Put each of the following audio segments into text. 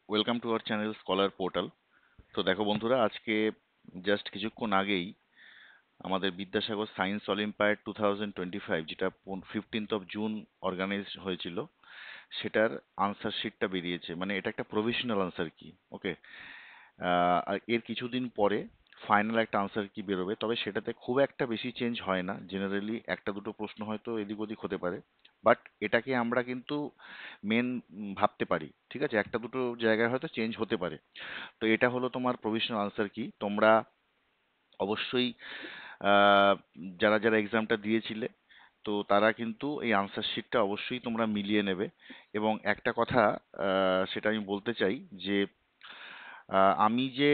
Welcome to our channel scholar portal. তো দেখো বন্ধুরা, আজকে জাস্ট কিছুক্ষণ আগেই আমাদের বিদ্যাসাগর সায়েন্স অলিম্পিয়াড 2025, যেটা 15 জুন অর্গানাইজ হয়েছিল, সেটার আনসার শিটটা বেরিয়েছে। মানে এটা একটা প্রভিশনাল আনসার কি, ওকে। আর এর কিছুদিন পরে ফাইনাল একটা আনসার কি বেরোবে, তবে সেটাতে খুব একটা বেশি চেঞ্জ হয় না। জেনারেলি একটা দুটো প্রশ্ন হয়তো এদিক ওদিক হতে পারে, বাট এটাকে আমরা কিন্তু মেন ভাবতে পারি। ঠিক আছে, একটা দুটো জায়গায় হয়তো চেঞ্জ হতে পারে। তো এটা হলো তোমার প্রভিশনাল আনসার কি। তোমরা অবশ্যই আহ, যারা যারা এক্সামটা দিয়েছিলে, তো তারা কিন্তু এই আনসার শিটটা অবশ্যই তোমরা মিলিয়ে নেবে। এবং একটা কথা সেটা আমি বলতে চাই যে আমি যে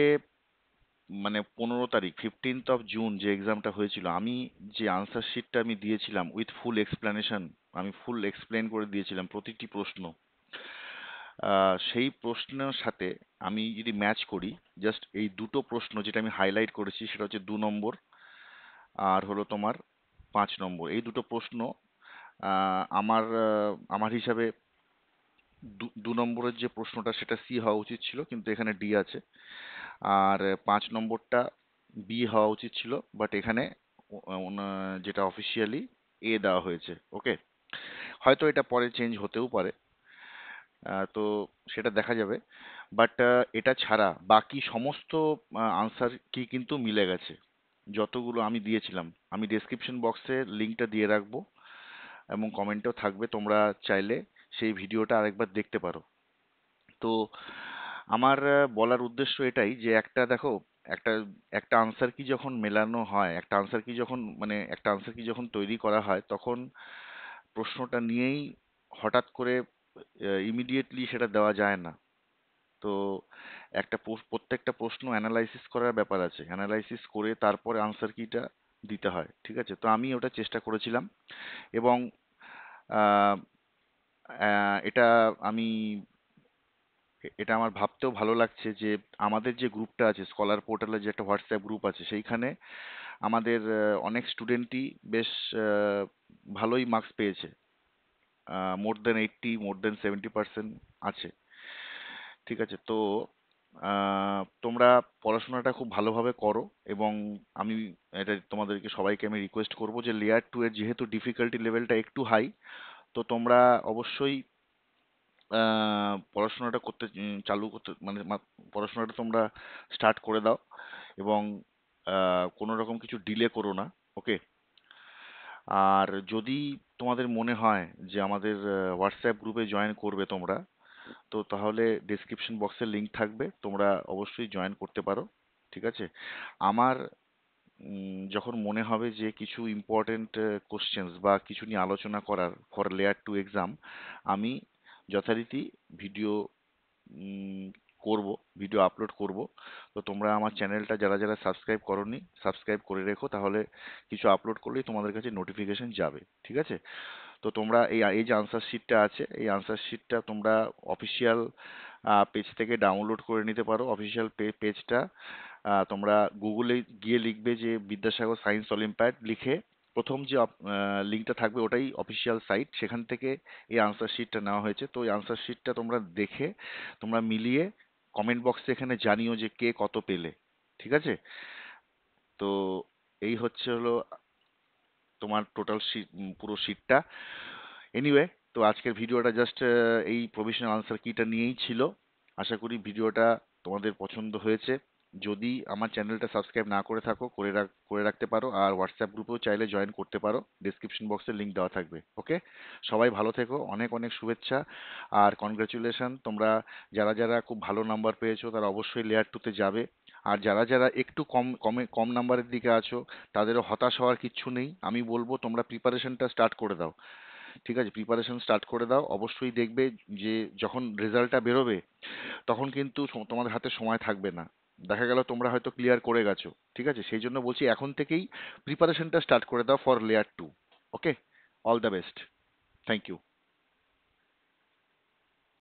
মানে 15 তারিখ 15 জুন যে এক্সামটা হয়েছিল, আমি যে আনসার শিটটা আমি দিয়েছিলাম উইথ ফুল এক্সপ্লেনেশন, আমি ফুল এক্সপ্লেন করে দিয়েছিলাম প্রতিটি প্রশ্ন। সেই প্রশ্নের সাথে আমি যদি ম্যাচ করি, জাস্ট এই দুটো প্রশ্ন যেটা আমি হাইলাইট করেছি, সেটা হচ্ছে 2 নম্বর আর হলো তোমার 5 নম্বর। এই দুটো প্রশ্ন আমার হিসাবে 2 নম্বরের যে প্রশ্নটা সেটা সি হওয়া উচিত ছিল, কিন্তু এখানে ডি আছে। আর 5 নম্বরটা বি হওয়া উচিত ছিল, বাট এখানে যেটা অফিসিয়ালি এ দেওয়া হয়েছে, ওকে। হয়তো এটা পরে চেঞ্জ হতেও পারে, তো সেটা দেখা যাবে। বাট এটা ছাড়া বাকি সমস্ত আনসার কি কিন্তু মিলে গেছে, যতগুলো আমি দিয়েছিলাম। আমি ডেসক্রিপশন বক্সে লিঙ্কটা দিয়ে রাখবো এবং কমেন্টও থাকবে, তোমরা চাইলে সেই ভিডিওটা আরেকবার দেখতে পারো। তো আমার বলার উদ্দেশ্য এটাই যে একটা দেখো, একটা একটা আনসার কি যখন মেলানো হয়, একটা আনসার কি যখন মানে একটা আনসার কি যখন তৈরি করা হয়, তখন প্রশ্নটা নিয়েই হঠাৎ করে ইমিডিয়েটলি সেটা দেওয়া যায় না। তো প্রত্যেকটা প্রশ্ন অ্যানালাইসিস করার ব্যাপার আছে, অ্যানালাইসিস করে তারপরে আনসার কিটা দিতে হয়। ঠিক আছে, তো আমি ওটা চেষ্টা করেছিলাম। এবং আহ, এটা আমি এটা আমার ভাবতেও ভালো লাগছে যে আমাদের যে গ্রুপটা আছে, স্কলার পোর্টালে যে একটা হোয়াটসঅ্যাপ গ্রুপ আছে, সেইখানে আমাদের অনেক স্টুডেন্টই বেশ আহ, ভালোই মার্কস পেয়েছে। মোর দেন 80, মোর দেন 70% আছে। ঠিক আছে, তো তোমরা পড়াশোনাটা খুব ভালোভাবে করো। এবং আমি এটা তোমাদেরকে সবাইকে আমি রিকোয়েস্ট করব যে লেয়ার 2 এর যেহেতু ডিফিকাল্টি লেভেলটা একটু হাই, তো তোমরা অবশ্যই পড়াশোনাটা চালু করতে মানে পড়াশোনাটা তোমরা স্টার্ট করে দাও। এবং কোনো রকম কিছু ডিলে করো না, ওকে। আর যদি তোমাদের মনে হয় যে আমাদের হোয়াটসঅ্যাপ গ্রুপে জয়েন করবে তোমরা, তো তাহলে ডেসক্রিপশন বক্সে লিংক থাকবে, তোমরা অবশ্যই জয়েন করতে পারো। ঠিক আছে, আমার যখন মনে হবে যে কিছু ইম্পর্টেন্ট কোশ্চেন্স বা কিছু নিয়ে আলোচনা করার ফর লেয়ার 2 এক্সাম, আমি যথারীতি ভিডিও উম, করব, ভিডিও আপলোড করব। তো তোমরা আমার চ্যানেলটা যারা যারা সাবস্ক্রাইব করোনি, সাবস্ক্রাইব করে রেখো, তাহলে কিছু আপলোড করলেই তোমাদের কাছে নোটিফিকেশন যাবে। ঠিক আছে, তো তোমরা এই এই যে আনসার শিটটা আছে, এই আনসার শিটটা তোমরা অফিসিয়াল পেজ থেকে ডাউনলোড করে নিতে পারো। অফিসিয়াল পেজটা তোমরা গুগলে গিয়ে লিখবে যে বিদ্যাসাগর সায়েন্স অলিম্পিয়াড লিখে, প্রথম যে লিঙ্কটা থাকবে ওটাই অফিসিয়াল সাইট, সেখান থেকে এই আনসার শিটটা নেওয়া হয়েছে। তো এই আনসার শিটটা তোমরা দেখে তোমরা মিলিয়ে কমেন্ট বক্সে এখানে জানিও যে কে কত পেলে। ঠিক আছে, তো এই হলো তোমার টোটাল শিট, পুরো শিটটা। এনিওয়ে, তো আজকের ভিডিওটা জাস্ট এই প্রভিশনাল আনসার কিটা নিয়েই ছিল। আশা করি ভিডিওটা তোমাদের পছন্দ হয়েছে। যদি আমার চ্যানেলটা সাবস্ক্রাইব না করে থাকো, করে রাখতে পারো। আর হোয়াটসঅ্যাপ গ্রুপেও চাইলে জয়েন করতে পারো, ডিসক্রিপশন বক্সে লিংক দেওয়া থাকবে, ওকে। সবাই ভালো থেকো, অনেক অনেক শুভেচ্ছা আর কনগ্রাচুলেশন। তোমরা যারা যারা খুব ভালো নাম্বার পেয়েছো তারা অবশ্যই লেয়ার 2 তে যাবে। আর যারা যারা একটু কম নাম্বারের দিকে আছো, তাদেরও হতাশ হওয়ার কিচ্ছু নেই। আমি বলবো তোমরা প্রিপারেশনটা স্টার্ট করে দাও। ঠিক আছে, প্রিপারেশন স্টার্ট করে দাও। অবশ্যই দেখবে যে যখন রেজাল্টটা বেরোবে, তখন কিন্তু তোমাদের হাতে সময় থাকবে না। দেখা গেল তোমরা হয়তো ক্লিয়ার করে গেছো। ঠিক আছে, সেই জন্য বলছি এখন থেকেই প্রিপারেশনটা স্টার্ট করে দাও for layer 2, okay. All the best, thank you.